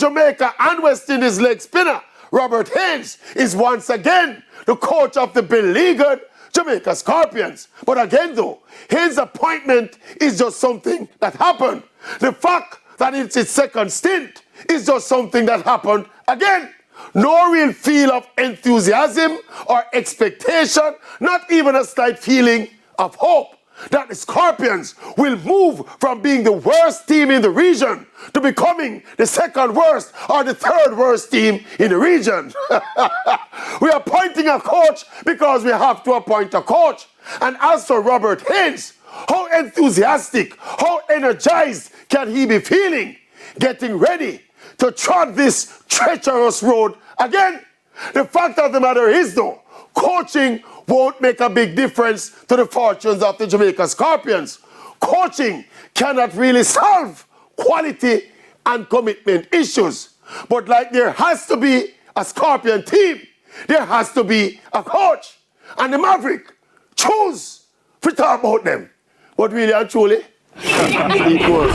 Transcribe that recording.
Jamaica and West Indies leg spinner Robert Haynes is once again the coach of the beleaguered Jamaica Scorpions. But again though, his appointment is just something that happened. The fact that it's his second stint is just something that happened again. No real feel of enthusiasm or expectation, not even a slight feeling of hope that the Scorpions will move from being the worst team in the region to becoming the second worst or the third worst team in the region. We are appointing a coach because we have to appoint a coach. And as for Robert Haynes, how enthusiastic, how energized can he be feeling getting ready to trot this treacherous road again? The fact of the matter is though, coaching won't make a big difference to the fortunes of the Jamaica Scorpions. Coaching cannot really solve quality and commitment issues. But like there has to be a Scorpion team, there has to be a coach. And the Maverick choose to talk about them. But really and truly, equal.